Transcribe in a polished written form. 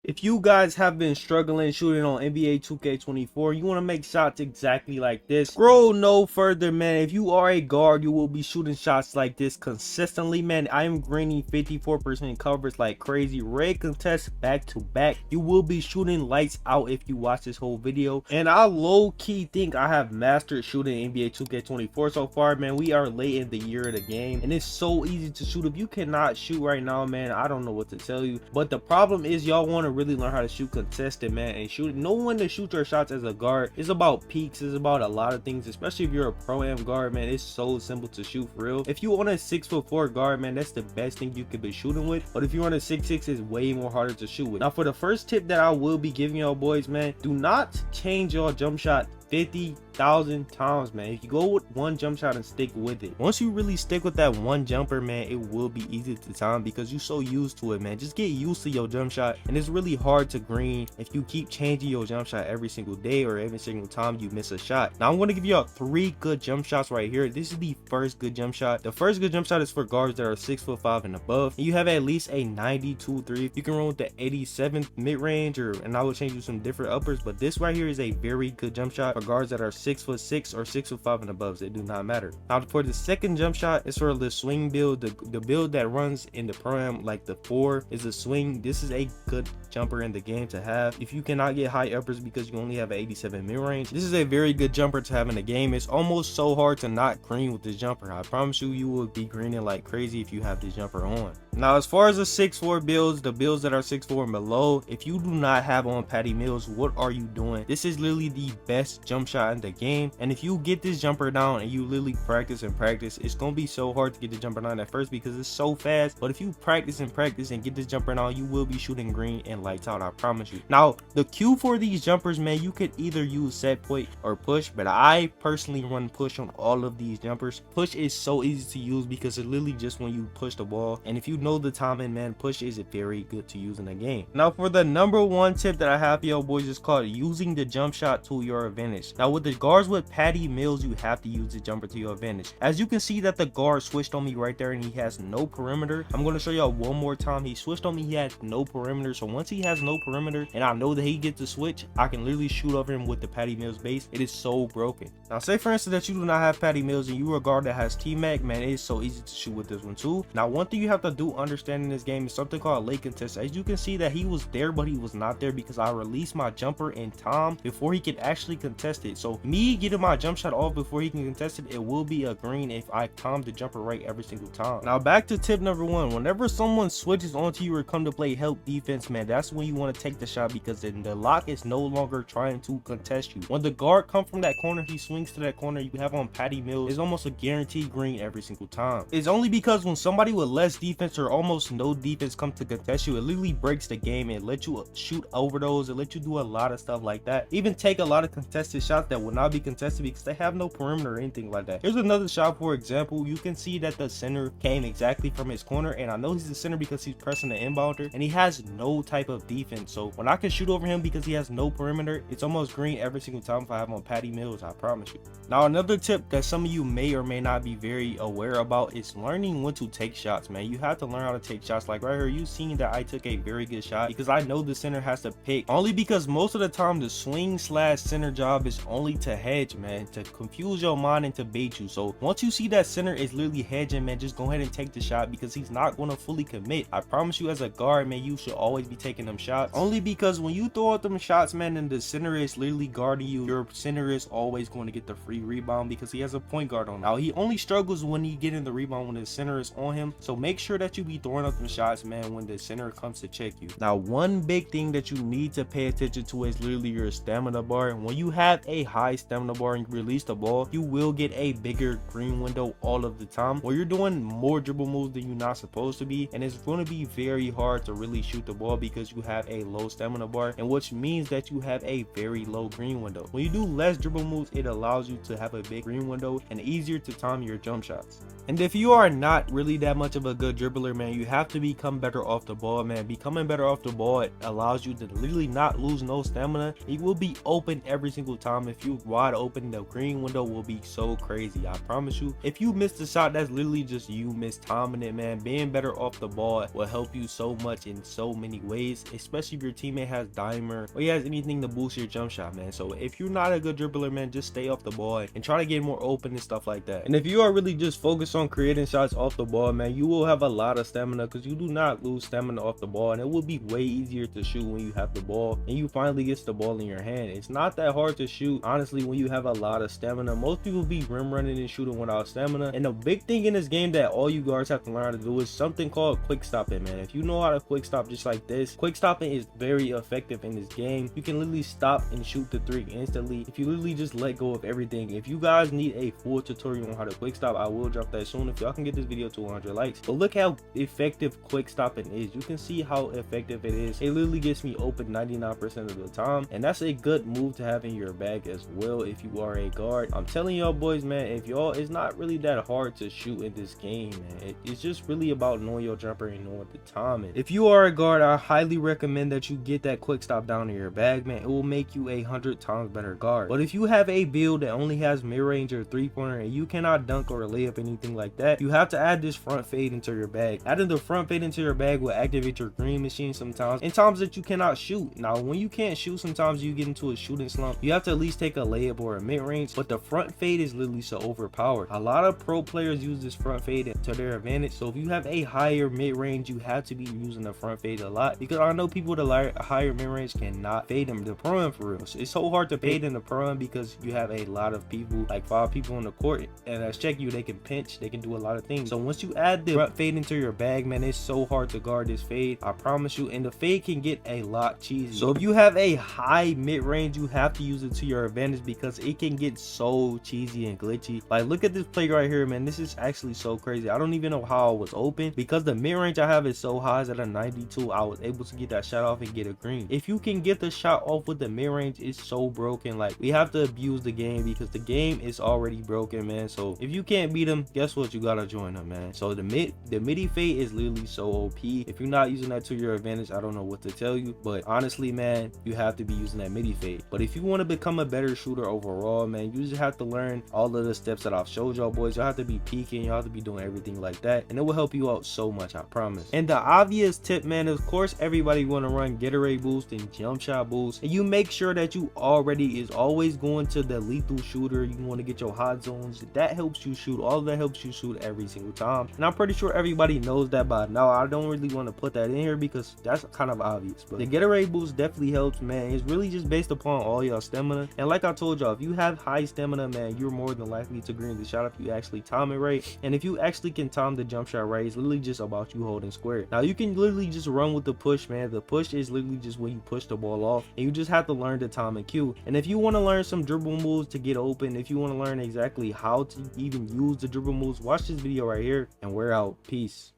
If you guys have been struggling shooting on NBA 2K24, you want to make shots exactly like this, scroll no further, man. If you are a guard, you will be shooting shots like this consistently, man. I am greening 54% coverage like crazy, red contests back to back. You will be shooting lights out if you watch this whole video, and I low-key think I have mastered shooting NBA 2K24 so far, man. We are late in the year of the game, and it's so easy to shoot. If you cannot shoot right now, man, I don't know what to tell you. But the problem is y'all want to really learn how to shoot contested, man, and shoot know when to shoot your shots as a guard. It's about peaks, it's about a lot of things, especially if you're a pro-am guard, man. It's so simple to shoot for real. If you on a 6'4" guard, man, that's the best thing you could be shooting with. But if you're on a 6'6", it's way more harder to shoot with. Now for the first tip that I will be giving y'all boys, man, do not change your jump shot 50,000 times, man. If you go with one jump shot and stick with it, once you really stick with that one jumper, man, it will be easy to time because you're so used to it, man. Just get used to your jump shot, and it's really hard to green if you keep changing your jump shot every single day or every single time you miss a shot. Now I'm going to give you all 3 good jump shots right here. This is the first good jump shot. The first good jump shot is for guards that are 6'5" and above, and you have at least a 92-3. You can run with the 87th mid-range, and I will change you some different uppers, but this right here is a very good jump shot for guards that are 6'6" or 6'5" and above. It do not matter. Now for the second jump shot, it's for the swing build, the build that runs in the pro-am, like the 4 is a swing. This is a good jumper in the game to have if you cannot get high uppers because you only have an 87 mid-range. This is a very good jumper to have in the game. It's almost so hard to not green with this jumper. I promise you, you will be greening like crazy if you have this jumper on. Now as far as the 6'4" builds, the builds that are 6'4" and below, if you do not have on Patty Mills, what are you doing? This is literally the best jump shot in the game, and if you get this jumper down and you literally practice and practice, it's gonna be so hard to get the jumper down at first because it's so fast. But if you practice and practice and get this jumper down, you will be shooting green and lights out, I promise you. Now the cue for these jumpers, man, you could either use set point or push, but I personally run push on all of these jumpers. Push is so easy to use because it's literally just when you push the ball, and if you know the timing, man, push is very good to use in the game. Now for the #1 tip that I have for y'all boys, is called using the jump shot to your advantage. Now with the guards with Patty Mills, you have to use the jumper to your advantage. As you can see that the guard switched on me right there and he has no perimeter. I'm going to show y'all one more time. He switched on me, he has no perimeter. So once he has no perimeter and I know that he gets to switch, I can literally shoot over him with the Patty Mills base. It is so broken. Now say for instance that you do not have Patty Mills and you are a guard that has T-Mac, man, it is so easy to shoot with this one too. Now one thing you have to do understand in this game is something called late contest. As you can see that he was there but he was not there because I released my jumper in time before he could actually contest it. So me getting my jump shot off before he can contest it, it will be a green if I time the jumper right every single time. Now back to tip #1, whenever someone switches onto you or come to play help defense, man, that's when you want to take the shot because then the lock is no longer trying to contest you. When the guard comes from that corner, he swings to that corner, you have on Patty Mills, it's almost a guaranteed green every single time. It's only because when somebody with less defense or almost no defense come to contest you, it literally breaks the game and lets you shoot over those, it lets you do a lot of stuff like that, even take a lot of contested shots that will not be contested because they have no perimeter or anything like that. Here's another shot. For example, you can see that the center came exactly from his corner, and I know he's the center because he's pressing the inbounder and he has no type of defense. So when I can shoot over him because he has no perimeter, it's almost green every single time if I have on Patty Mills, I promise you. Now another tip that some of you may or may not be very aware about is learning when to take shots, man. You have to learn how to take shots. Like right here, you seen that I took a very good shot because I know the center has to pick, only because most of the time the swing / center job is only to hedge, man, to confuse your mind and to bait you. So once you see that center is literally hedging, man, just go ahead and take the shot because he's not going to fully commit. I promise you, as a guard, man, you should always be taking them shots, only because when you throw out them shots, man, and the center is literally guarding you, your center is always going to get the free rebound because he has a point guard on him. Now he only struggles when he get in the rebound when the center is on him, so make sure that you be throwing up them shots, man, when the center comes to check you. Now one big thing that you need to pay attention to is literally your stamina bar. When you have a high stamina bar and you release the ball, you will get a bigger green window all of the time where you're doing more dribble moves than you're not supposed to be, and it's going to be very hard to really shoot the ball because you have a low stamina bar, and which means that you have a very low green window. When you do less dribble moves, it allows you to have a big green window and easier to time your jump shots. And if you are not really that much of a good dribbler, man, you have to become better off the ball, man. Becoming better off the ball, it allows you to literally not lose no stamina. You will be open every single time. If you wide open, the green window will be so crazy. I promise you. If you miss the shot, that's literally just you mistiming it, man. Being better off the ball will help you so much in so many ways, especially if your teammate has dimer or he has anything to boost your jump shot, man. So if you're not a good dribbler, man, just stay off the ball and try to get more open and stuff like that. And if you are really just focused on creating shots off the ball, man, you will have a lot of stamina, because you do not lose stamina off the ball, and it will be way easier to shoot when you have the ball and you finally get the ball in your hand. It's not that hard to shoot, honestly, when you have a lot of stamina. Most people be rim running and shooting without stamina, and the big thing in this game that all you guards have to learn how to do is something called quick stopping, man. If you know how to quick stop just like this, quick stopping is very effective in this game. You can literally stop and shoot the three instantly if you literally just let go of everything. If you guys need a full tutorial on how to quick stop, I will drop that soon if y'all can get this video to 100 likes. But look how effective quick stopping is. You can see how effective it is. It literally gets me open 99% of the time, and that's a good move to have in your bag as well if you are a guard. I'm telling y'all boys, man, if y'all, it's not really that hard to shoot in this game, man. It's just really about knowing your jumper and knowing the time. And if you are a guard, I highly recommend that you get that quick stop down in your bag, man. It will make you 100 times better guard. But if you have a build that only has mid-range or three-pointer and you cannot dunk or lay up anything like that, you have to add this front fade into your bag. Adding the front fade into your bag will activate your green machine sometimes in times that you cannot shoot. Now when you can't shoot, sometimes you get into a shooting slump, you have to at least take a layup or a mid-range, but the front fade is literally so overpowered. A lot of pro players use this front fade to their advantage, so if you have a higher mid-range, you have to be using the front fade a lot, because I know people that higher mid-range cannot fade them the pro for real. So it's so hard to fade in the pro because you have a lot of people, like 5 people on the court, and as check you, they can pinch, they can do a lot of things. So once you add the front fade into your bag, man, it's so hard to guard this fade, I promise you. And the fade can get a lot cheesy. So if you have a high mid-range, you have to use it to your advantage, because it can get so cheesy and glitchy. Like look at this play right here, man. This is actually so crazy. I don't even know how I was open, because the mid-range I have is so high at a 92. I was able to get that shot off and get a green. If you can get the shot off with the mid-range, it's so broken. Like we have to abuse the game, because the game is already broken, man. So if you can't beat them, guess what, you gotta join them, man. So the midi fade is literally so OP. If you're not using that to your advantage, I don't know what to tell you, but honestly, man, you have to be using that midi fade. But if you want to become a better shooter overall, man, you just have to learn all of the steps that I've showed y'all boys. Y'all have to be peeking, y'all have to be doing everything like that, and it will help you out so much, I promise. And the obvious tip, man, of course everybody want to run Gatorade boost and jump shot boost, and you make sure that you already is always going to the lethal shooter. You want to get your hot zones. That helps you shoot. All of that helps you shoot every single time, and I'm pretty sure everybody knows that by now. I don't really want to put that in here because that's kind of obvious, but the Gatorade boost definitely helps, man. It's really just based upon all your stamina, and like I told y'all, if you have high stamina, man, you're more than likely to green the shot if you actually time it right. And if you actually can time the jump shot right, it's literally just about you holding square. Now you can literally just run with the push, man. The push is literally just when you push the ball off, and you just have to learn the time and cue. And if you want to learn some dribble moves to get open, if you want to learn exactly how to even use the dribble moves, watch this video right here, and we're out. Peace.